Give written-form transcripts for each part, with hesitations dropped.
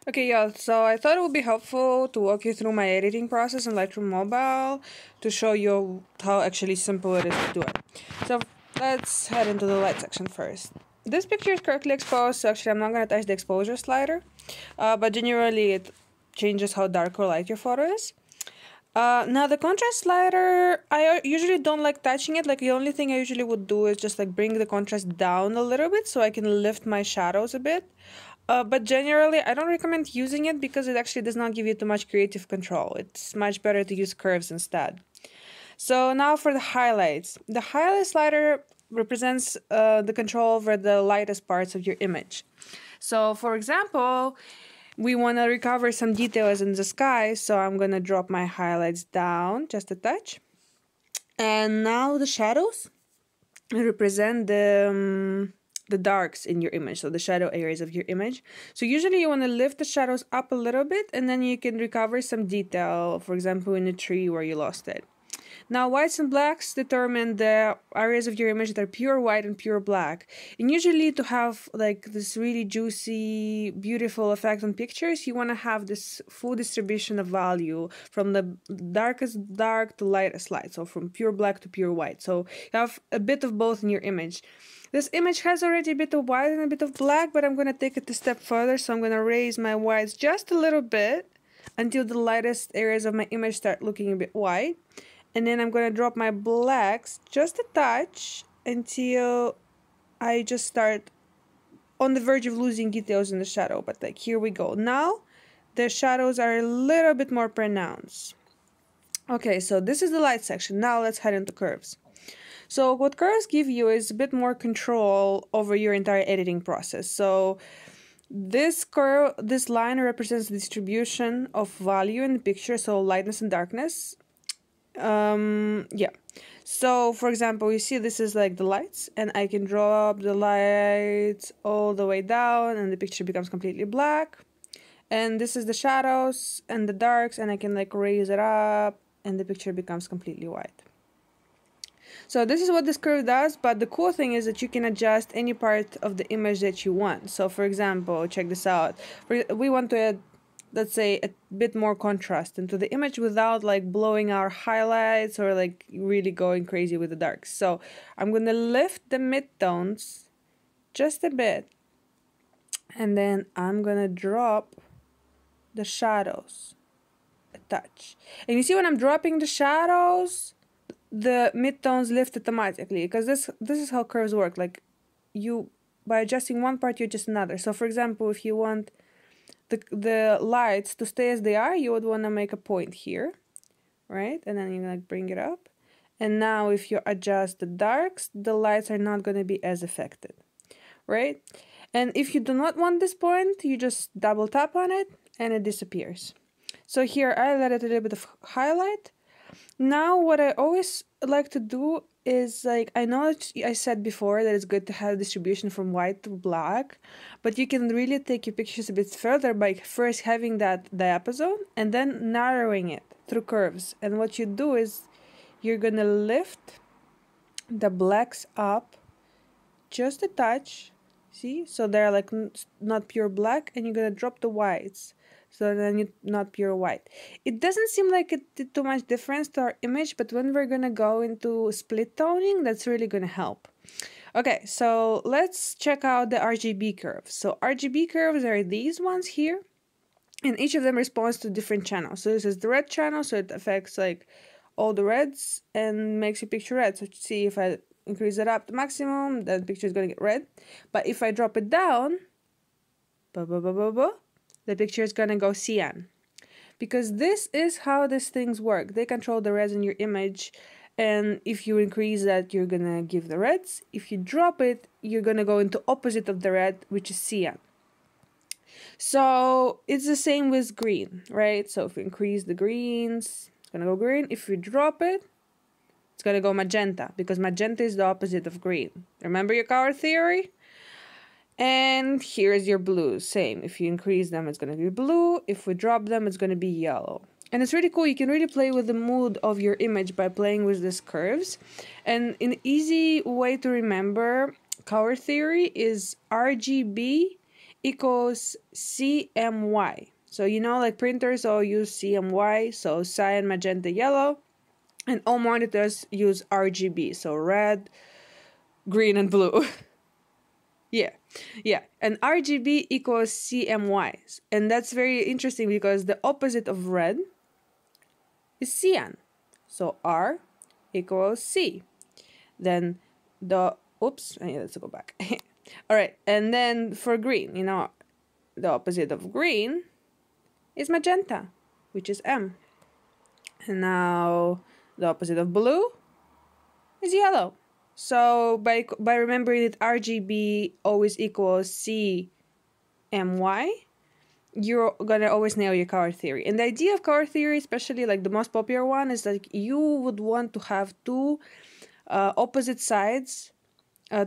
Okay, yeah, so I thought it would be helpful to walk you through my editing process in Lightroom Mobile to show you how actually simple it is to do it. So let's head into the light section first. This picture is correctly exposed, so actually I'm not going to touch the exposure slider, but generally it changes how dark or light your photo is. Now the contrast slider, I usually don't like touching it. Like the only thing I usually would do is just like bring the contrast down a little bit so I can lift my shadows a bit. But generally, I don't recommend using it because it actually does not give you too much creative control. It's much better to use curves instead. So now for the highlights. The highlight slider represents the control over the lightest parts of your image. So for example, we want to recover some details in the sky, so I'm going to drop my highlights down just a touch. And now the shadows represent the darks in your image, so the shadow areas of your image. So usually you want to lift the shadows up a little bit and then you can recover some detail, for example in a tree where you lost it. Now whites and blacks determine the areas of your image that are pure white and pure black. And usually to have like this really juicy, beautiful effect on pictures, you want to have this full distribution of value from the darkest dark to lightest light. So from pure black to pure white. So you have a bit of both in your image. This image has already a bit of white and a bit of black, but I'm going to take it a step further. So I'm going to raise my whites just a little bit until the lightest areas of my image start looking a bit white. And then I'm going to drop my blacks just a touch until I just start on the verge of losing details in the shadow. But like here we go. Now the shadows are a little bit more pronounced. Okay, so this is the light section. Now let's head into curves. So what curves give you is a bit more control over your entire editing process. So this curve, this line represents the distribution of value in the picture, so lightness and darkness. Yeah. So for example, you see this is like the lights, and I can drop the lights all the way down and the picture becomes completely black. And this is the shadows and the darks, and I can like raise it up and the picture becomes completely white. So this is what this curve does, but the cool thing is that you can adjust any part of the image that you want. So for example, check this out. We want to add, let's say, a bit more contrast into the image without like blowing our highlights or like really going crazy with the darks. So I'm going to lift the midtones just a bit, and then I'm going to drop the shadows a touch. And you see when I'm dropping the shadows, the midtones lift automatically, because this is how curves work. Like you, by adjusting one part, you adjust another. So for example, if you want the lights to stay as they are, you would want to make a point here, right? And then you like bring it up. And now if you adjust the darks, the lights are not going to be as affected, right? And if you do not want this point, you just double tap on it and it disappears. So here I added a little bit of highlight. Now what I always like to do is, like, I know I said before that it's good to have distribution from white to black, but you can really take your pictures a bit further by first having that diapason and then narrowing it through curves. And what you do is you're gonna lift the blacks up just a touch, see? So they're like not pure black, and you're gonna drop the whites. So then it's not pure white. It doesn't seem like it did too much difference to our image, but when we're gonna go into split toning, that's really gonna help. Okay, so let's check out the RGB curves. So RGB curves are these ones here, and each of them responds to different channels. So this is the red channel, so it affects like all the reds and makes your picture red. So see, if I increase it up to maximum, then the picture is gonna get red. But if I drop it down, the picture is gonna go cyan, because this is how these things work. They control the reds in your image, and if you increase that, you're gonna give the reds. If you drop it, you're gonna go into opposite of the red, which is cyan. So it's the same with green, right? So if you increase the greens, it's gonna go green. If you drop it, it's gonna go magenta, because magenta is the opposite of green. Remember your color theory? And here's your blues, same. If you increase them, it's going to be blue. If we drop them, it's going to be yellow. And it's really cool. You can really play with the mood of your image by playing with these curves. And an easy way to remember color theory is RGB equals CMY. So you know, like printers all use CMY, so cyan, magenta, yellow, and all monitors use RGB, so red, green, and blue. Yeah, yeah, and RGB equals CMY, and that's very interesting because the opposite of red is cyan. So R equals C. Then the, oops, let's go back. All right, and then for green, you know, the opposite of green is magenta, which is M. And now the opposite of blue is yellow. So by remembering that RGB always equals CMY, you're gonna always nail your color theory. And the idea of color theory, especially like the most popular one, is like you would want to have two opposite sides,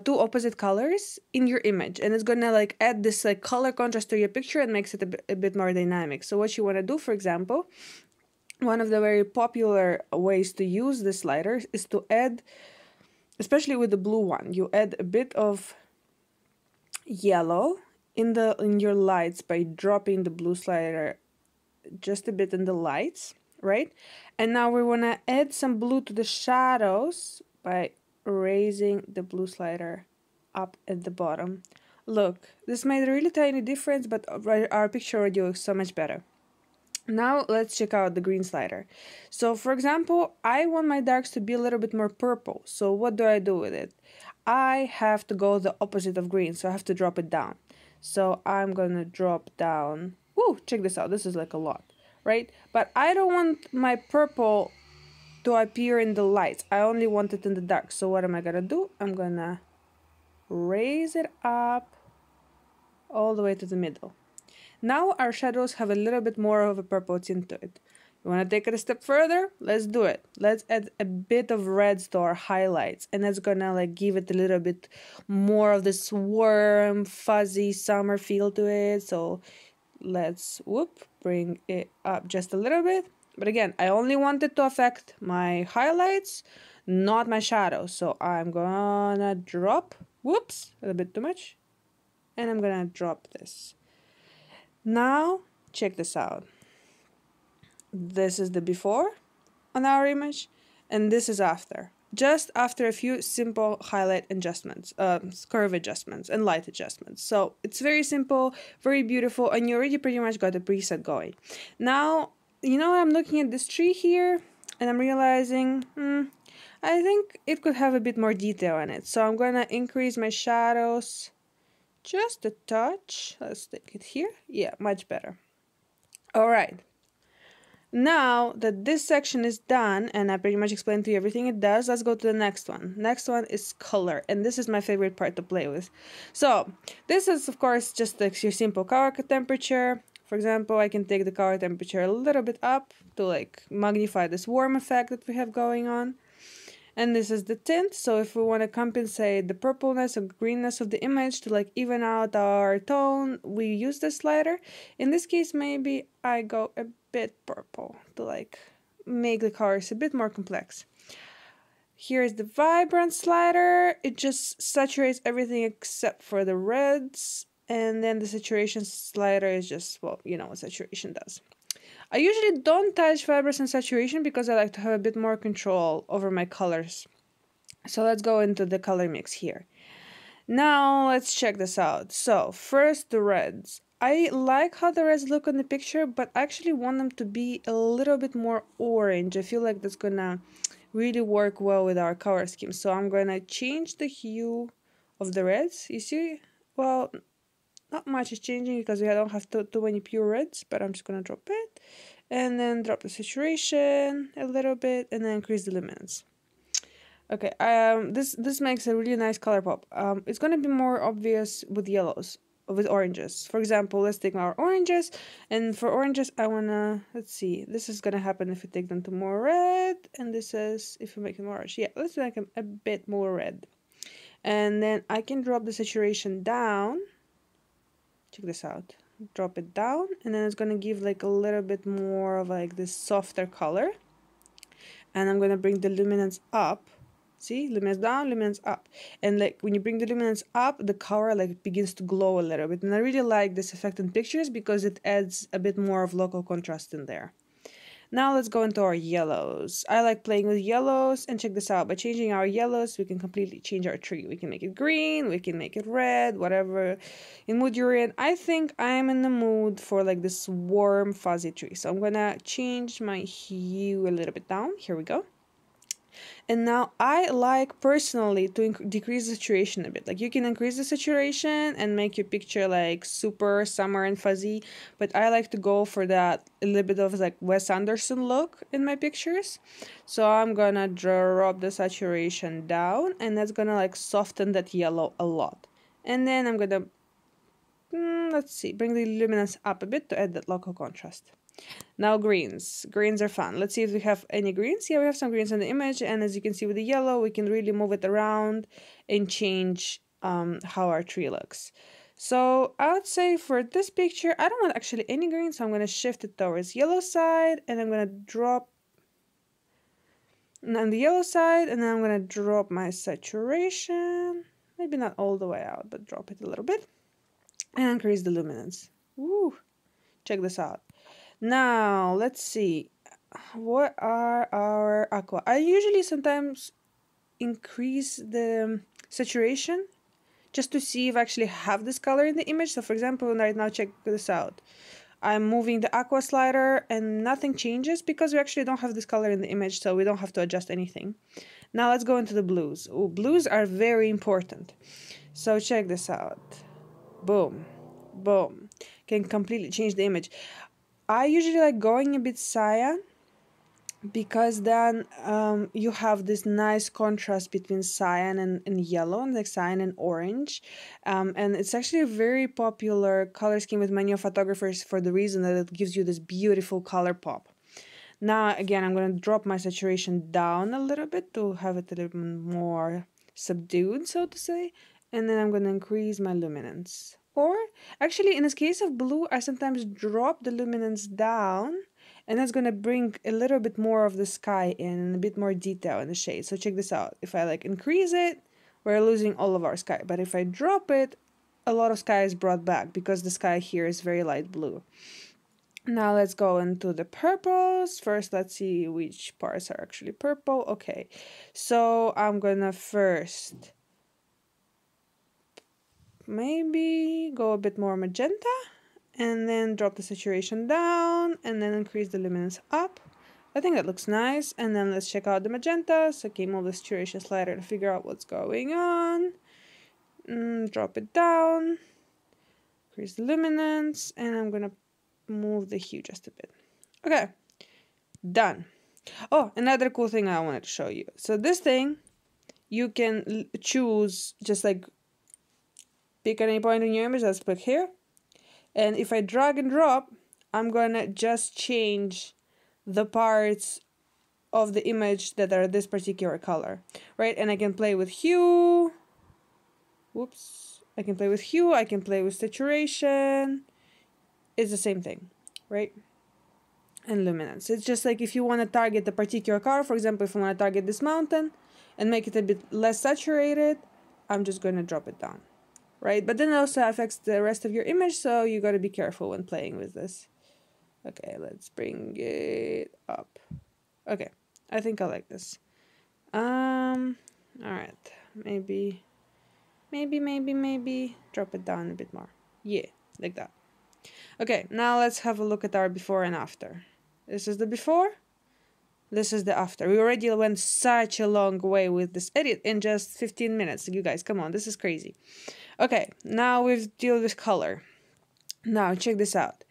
two opposite colors in your image, and it's gonna like add this like color contrast to your picture and makes it a bit more dynamic. So what you want to do, for example, one of the very popular ways to use this slider is to add, especially with the blue one, you add a bit of yellow in your lights by dropping the blue slider just a bit in the lights, right? And now we want to add some blue to the shadows by raising the blue slider up at the bottom. Look, this made a really tiny difference, but our picture already looks so much better. Now let's check out the green slider. So for example, I want my darks to be a little bit more purple. So what do I do with it? I have to go the opposite of green, so I have to drop it down. So I'm gonna drop down. Woo, check this out. This is like a lot, right? But I don't want my purple to appear in the lights. I only want it in the dark. So what am I gonna do? I'm gonna raise it up all the way to the middle. Now our shadows have a little bit more of a purple tint to it. You want to take it a step further? Let's do it. Let's add a bit of reds to our highlights, and that's gonna like give it a little bit more of this warm, fuzzy summer feel to it. So let's bring it up just a little bit. But again, I only want it to affect my highlights, not my shadows. So I'm gonna drop, a little bit too much, and I'm gonna drop this. Now, check this out. This is the before on our image, and this is after. Just after a few simple highlight adjustments, curve adjustments, and light adjustments. So it's very simple, very beautiful, and you already pretty much got a preset going. Now, you know, I'm looking at this tree here, and I'm realizing, I think it could have a bit more detail in it. So I'm gonna increase my shadows just a touch. Let's take it here. Yeah, much better. All right. Now that this section is done, and I pretty much explained to you everything it does, let's go to the next one. Next one is color, and this is my favorite part to play with. So this is, of course, just like your simple color temperature. For example, I can take the color temperature a little bit up to like magnify this warm effect that we have going on. And this is the tint, so if we want to compensate the purpleness and greenness of the image to like even out our tone, we use this slider. In this case, maybe I go a bit purple to like make the colors a bit more complex. Here is the vibrant slider. It just saturates everything except for the reds. And then the saturation slider is just, well, you know what saturation does. I usually don't touch vibrance and saturation because I like to have a bit more control over my colors. So let's go into the color mix here. Now let's check this out. So first the reds. I like how the reds look on the picture, but I actually want them to be a little bit more orange. I feel like that's gonna really work well with our color scheme. So I'm gonna change the hue of the reds. You see? Well, not much is changing because we don't have too many pure reds, but I'm just gonna drop it and then drop the saturation a little bit and then increase the luminance. Okay, this makes a really nice color pop. It's gonna be more obvious with yellows, with oranges. For example, let's take our oranges, and for oranges I wanna, let's see, this is gonna happen if we take them to more red, and this is if we make them orange. Yeah, let's make them a bit more red. And then I can drop the saturation down. Check this out. Drop it down, and then it's gonna give like a little bit more of like this softer color. And I'm gonna bring the luminance up See, luminance down, luminance up. And like when you bring the luminance up, the color like begins to glow a little bit. And I really like this effect in pictures because it adds a bit more of local contrast in there. Now let's go into our yellows. I like playing with yellows, and check this out. By changing our yellows, we can completely change our tree. We can make it green, we can make it red, whatever in mood you're in. I think I'm in the mood for like this warm fuzzy tree. So I'm gonna change my hue a little bit down. Here we go. And now I like personally to decrease the saturation a bit. Like you can increase the saturation and make your picture like super summer and fuzzy, but I like to go for that a little bit of like Wes Anderson look in my pictures. So I'm gonna drop the saturation down, and that's gonna like soften that yellow a lot. And then I'm gonna, let's see, bring the luminance up a bit to add that local contrast. Now greens. Greens are fun. Let's see if we have any greens. Yeah, we have some greens in the image, and as you can see with the yellow, we can really move it around and change how our tree looks. So I would say for this picture, I don't want actually any green, so I'm going to shift it towards yellow side, and I'm going to drop on the yellow side, and then I'm going to drop my saturation. Maybe not all the way out, but drop it a little bit. And increase the luminance. Woo! Check this out. Now, let's see. What are our aqua? I usually sometimes increase the saturation just to see if I actually have this color in the image. So for example, right now, check this out. I'm moving the aqua slider and nothing changes because we actually don't have this color in the image, so we don't have to adjust anything. Now let's go into the blues. Ooh, blues are very important. So check this out. Boom. Boom. Can completely change the image. I usually like going a bit cyan because then you have this nice contrast between cyan and yellow, and like cyan and orange. And it's actually a very popular color scheme with many photographers for the reason that it gives you this beautiful color pop. Now, again, I'm going to drop my saturation down a little bit to have it a little bit more subdued, so to say. And then I'm going to increase my luminance. Or, actually, in this case of blue, I sometimes drop the luminance down, and that's going to bring a little bit more of the sky in and a bit more detail in the shade. So check this out. If I like increase it, we're losing all of our sky. But if I drop it, a lot of sky is brought back because the sky here is very light blue. Now let's go into the purples. First, let's see which parts are actually purple. Okay, so I'm gonna first maybe go a bit more magenta, and then drop the saturation down, and then increase the luminance up. I think that looks nice. And then let's check out the magenta. So okay, move the saturation slider to figure out what's going on. Drop it down, increase the luminance, and I'm gonna move the hue just a bit. Okay, done. Oh, another cool thing I wanted to show you. So this thing, you can choose, just like pick any point in your image. Let's pick here. And if I drag and drop, I'm gonna just change the parts of the image that are this particular color, right? And I can play with hue. Whoops. I can play with hue. I can play with saturation. It's the same thing, right? And luminance. It's just like if you want to target a particular color, for example, if I want to target this mountain and make it a bit less saturated, I'm just going to drop it down, right? But then it also affects the rest of your image, so you got to be careful when playing with this. Okay, let's bring it up. Okay, I think I like this. All right, maybe drop it down a bit more. Yeah, like that. Okay, now let's have a look at our before and after. This is the before. This is the after. We already went such a long way with this edit in just 15 minutes. You guys, come on, this is crazy. Okay, now we've dealt with color. Now, check this out.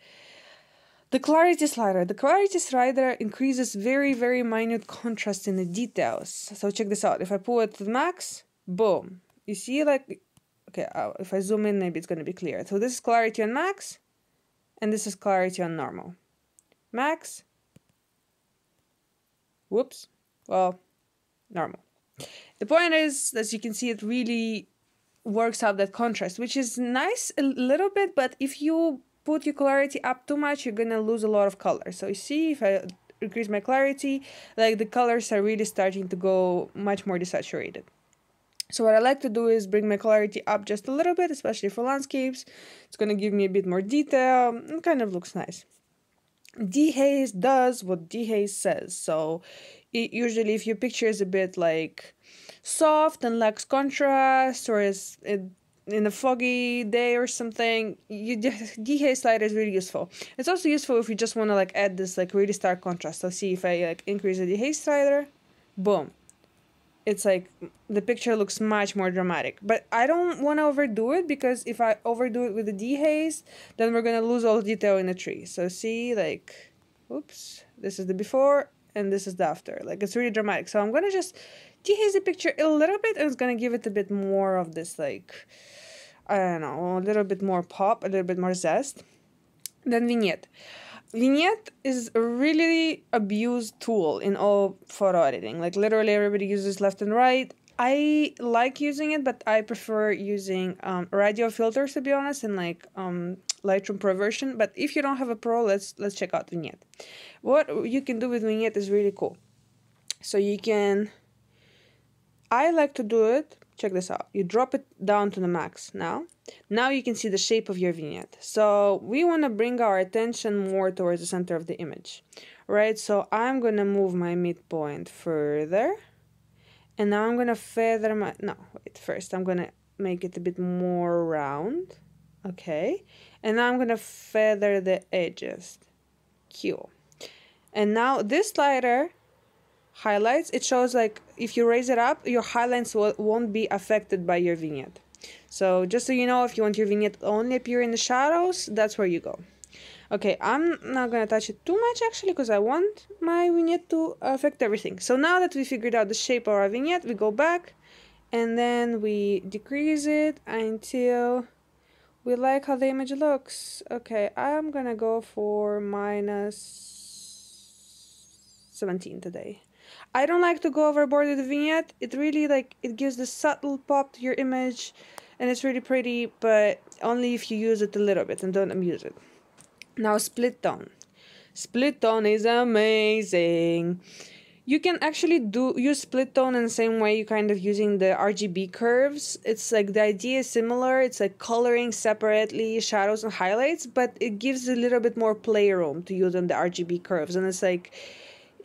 The clarity slider. The clarity slider increases very, very minute contrast in the details. So check this out. If I pull it to the max, boom. You see, like, okay, if I zoom in, maybe it's going to be clear. So this is clarity on max, and this is clarity on normal. Max. Whoops. Well, normal. The point is, as you can see, it really works out that contrast, which is nice a little bit, but if you put your clarity up too much, you're going to lose a lot of color. So you see, if I increase my clarity, like the colors are really starting to go much more desaturated. So what I like to do is bring my clarity up just a little bit, especially for landscapes. It's going to give me a bit more detail. It kind of looks nice. Dehaze does what dehaze says. So usually if your picture is a bit like soft and lacks contrast, or is in a foggy day or something, dehaze slider is really useful. It's also useful if you just want to like add this like really stark contrast. So see if I like increase the dehaze slider, boom. It's like the picture looks much more dramatic. But I don't want to overdo it, because if I overdo it with the dehaze, then we're going to lose all the detail in the tree. So see, like, oops, this is the before and this is the after. Like, it's really dramatic. So I'm going to just dehaze the picture a little bit, and it's going to give it a bit more of this, like, I don't know, a little bit more pop, a little bit more zest. Then vignette. Vignette is a really abused tool in all photo editing. Like literally everybody uses left and right. I like using it, but I prefer using radio filters, to be honest, and like Lightroom Pro version. But if you don't have a Pro, let's check out Vignette. What you can do with Vignette is really cool. So you can, I like to do it, check this out. You drop it down to the max now. Now you can see the shape of your vignette. So we want to bring our attention more towards the center of the image, right? So I'm going to move my midpoint further. And now I'm going to feather my, no, wait, first I'm going to make it a bit more round. Okay. And now I'm going to feather the edges. Q. And now this slider highlights, it shows like if you raise it up, your highlights won't be affected by your vignette. So just so you know, if you want your vignette to only appear in the shadows, that's where you go. Okay, I'm not gonna touch it too much actually, because I want my vignette to affect everything. So now that we figured out the shape of our vignette, we go back and then we decrease it until we like how the image looks. Okay, I'm gonna go for -17 today. I don't like to go overboard with the vignette. It really like, it gives the subtle pop to your image and it's really pretty, but only if you use it a little bit and don't abuse it. Now split tone. Split tone is amazing. You can actually use split tone in the same way you kind of using the RGB curves. It's like the idea is similar. It's like coloring separately shadows and highlights, but it gives a little bit more playroom to use on the RGB curves. And it's like,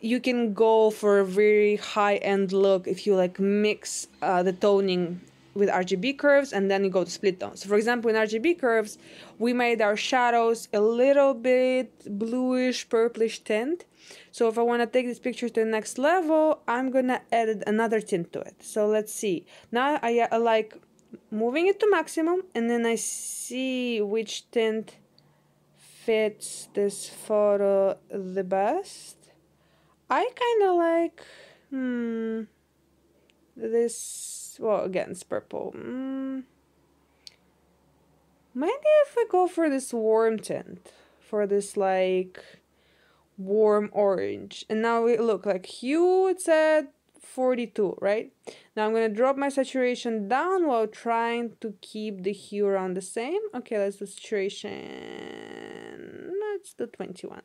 you can go for a very high-end look if you like mix the toning with RGB curves and then you go to split tone. So for example, in RGB curves, we made our shadows a little bit bluish, purplish tint. So if I want to take this picture to the next level, I'm gonna add another tint to it. So let's see. Now I like moving it to maximum, and then I see which tint fits this photo the best. I kind of like this, well, again, it's purple. Maybe if we go for this warm tint, for this like warm orange. And now we look like hue, it's at 42, right? Now I'm going to drop my saturation down while trying to keep the hue around the same. Okay, let's do saturation. Let's do 21.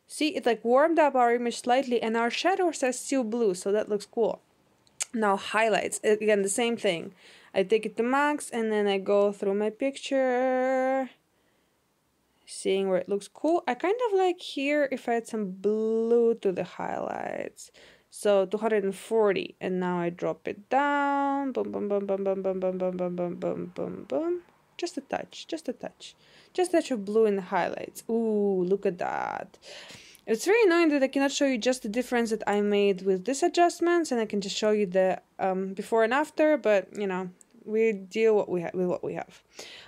See, it like warmed up our image slightly and our shadows are still blue, so that looks cool. Now highlights, again, the same thing. I take it to max and then I go through my picture, seeing where it looks cool. I kind of like here if I add some blue to the highlights. So 240, and now I drop it down. Boom, boom, boom, boom, boom, boom, boom, boom, boom, boom, boom, boom, boom. Just a touch, just a touch. Just a touch of blue in the highlights. Ooh, look at that. It's very annoying that I cannot show you just the difference that I made with these adjustments, and I can just show you the before and after, but you know, we deal with what we have.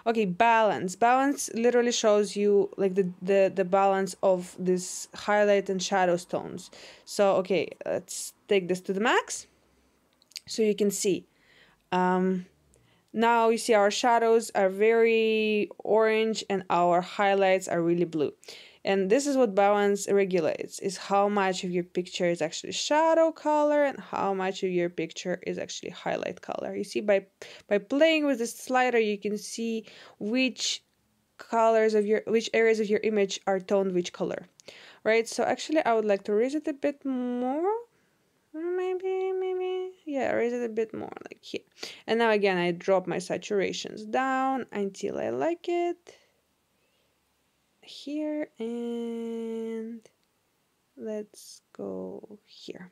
Okay, balance. Balance literally shows you like the balance of this highlight and shadow tones. So okay, let's take this to the max so you can see. Now you see our shadows are very orange and our highlights are really blue. And this is what balance regulates, is how much of your picture is actually shadow color and how much of your picture is actually highlight color. You see, by playing with this slider, you can see which colors of which areas of your image are toned which color, right? So actually I would like to raise it a bit more. Maybe, yeah, raise it a bit more, like here. And now again, I drop my saturations down until I like it. Here, and let's go here.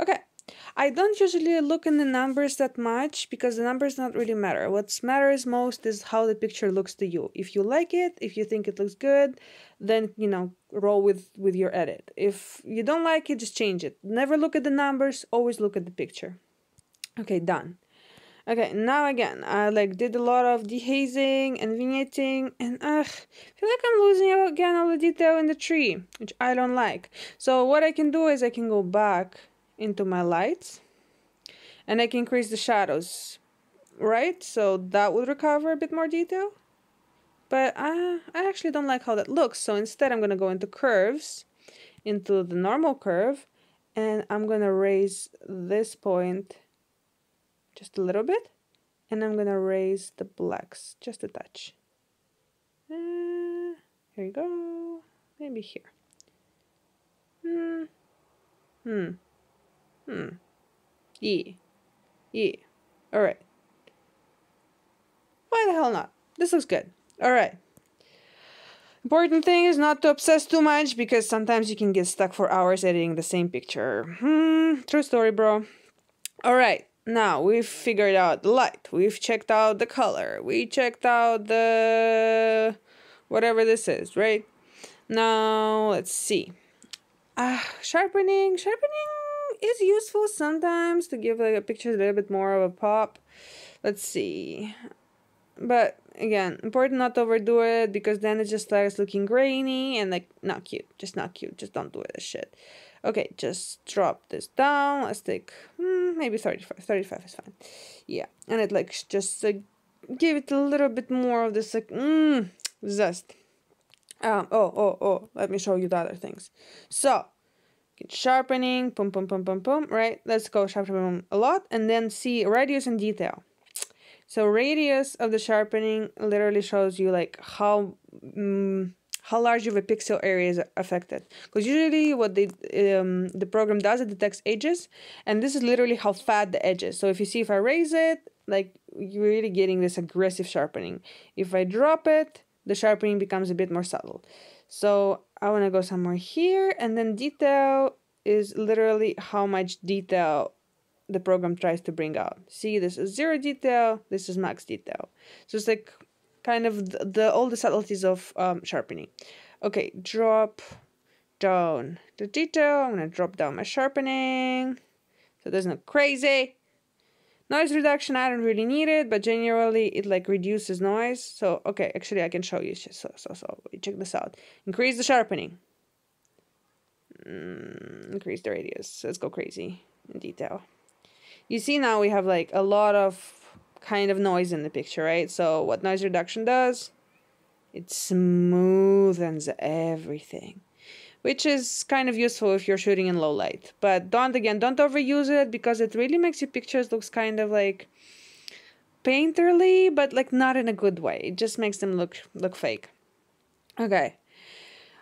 Okay, I don't usually look in the numbers that much because the numbers not really matter. What matters most is how the picture looks to you. If you like it, if you think it looks good, then, you know, roll with your edit. If you don't like it, just change it. Never look at the numbers, always look at the picture. Okay, done. Okay, now again, I did a lot of dehazing and vignetting, and I feel like I'm losing again all the detail in the tree, which I don't like. So what I can do is I can go back into my lights, and I can increase the shadows, right? So that would recover a bit more detail. But I actually don't like how that looks, so instead I'm gonna go into curves, into the normal curve, and I'm gonna raise this point just a little bit, and I'm gonna raise the blacks just a touch. Here you go. Maybe here. Yeah. Alright. Why the hell not? This looks good. Alright. Important thing is not to obsess too much because sometimes you can get stuck for hours editing the same picture. True story, bro. Alright. Now, we've figured out the light, we've checked out the color, we checked out the whatever this is, right? Now, let's see. Sharpening is useful sometimes to give a picture a little bit more of a pop. Let's see. But again, important not to overdo it because then it just starts looking grainy and not cute. Just not cute. Just don't do it as shit. Okay, just drop this down. Let's take maybe 35. 35 is fine. Yeah, and it just give it a little bit more of this zest. Let me show you the other things. So, sharpening, boom, right? Let's go sharpening a lot and then see radius and detail. So radius of the sharpening literally shows you how large of a pixel area is affected. Because usually what the program does, it detects edges, and this is literally how fat the edge is. So if I raise it, you're really getting this aggressive sharpening. If I drop it, the sharpening becomes a bit more subtle. So I want to go somewhere here, and then detail is literally how much detail the program tries to bring out. See, this is 0 detail, this is max detail. So it's kind of all the subtleties of sharpening. Okay, drop down the detail. I'm gonna drop down my sharpening so it doesn't look crazy. Noise reduction, I don't really need it, but generally it reduces noise. So okay, actually I can show you. So check this out. Increase the sharpening. Increase the radius. Let's go crazy in detail. You see now we have a lot of kind of noise in the picture, right? So what noise reduction does, it smoothens everything, which is kind of useful if you're shooting in low light. But don't overuse it because it really makes your pictures looks kind of painterly, but not in a good way. It just makes them look fake. Okay.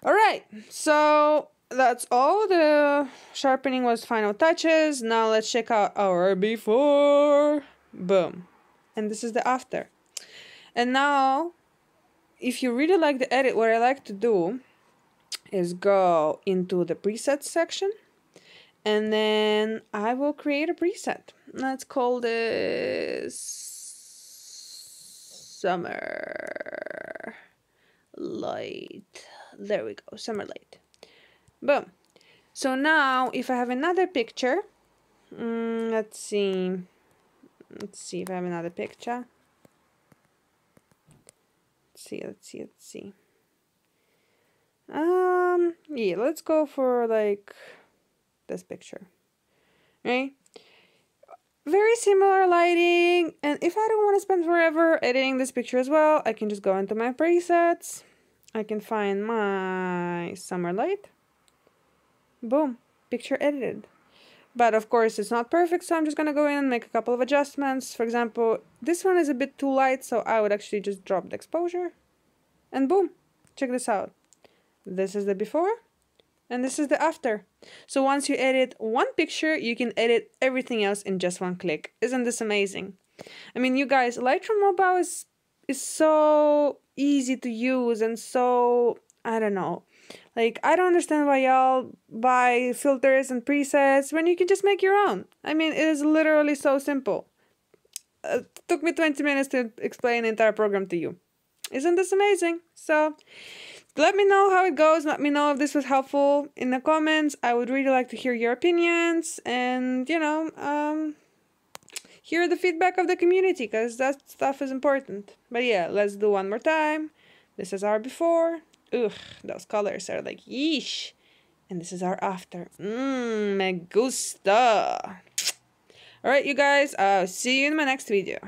All right. So that's all. The sharpening was final touches. Now let's check out our before. Boom. And this is the after. And now, if you really like the edit, what I like to do is go into the presets section, and then I will create a preset. Let's call this summer light. There we go, summer light. Boom. So now if I have another picture, let's see if I have another picture. Let's see. Yeah, let's go for this picture, right? Very similar lighting, and if I don't want to spend forever editing this picture as well, I can just go into my presets. I can find my summer light. Boom, picture edited. But of course it's not perfect, so I'm just gonna go in and make a couple of adjustments. For example, this one is a bit too light, so I would actually just drop the exposure. and boom, check this out. This is the before and this is the after. So once you edit one picture, you can edit everything else in just one click. Isn't this amazing? I mean, you guys, Lightroom Mobile is so easy to use and so, I don't know. Like, I don't understand why y'all buy filters and presets when you can just make your own. I mean, it is literally so simple. It took me 20 minutes to explain the entire program to you. Isn't this amazing? So, let me know how it goes. Let me know if this was helpful in the comments. I would really like to hear your opinions and, hear the feedback of the community, because that stuff is important. But yeah, let's do one more time. This is our before. Ugh, those colors are like yeesh. And this is our after. Me gusta. Alright, you guys, I'll see you in my next video.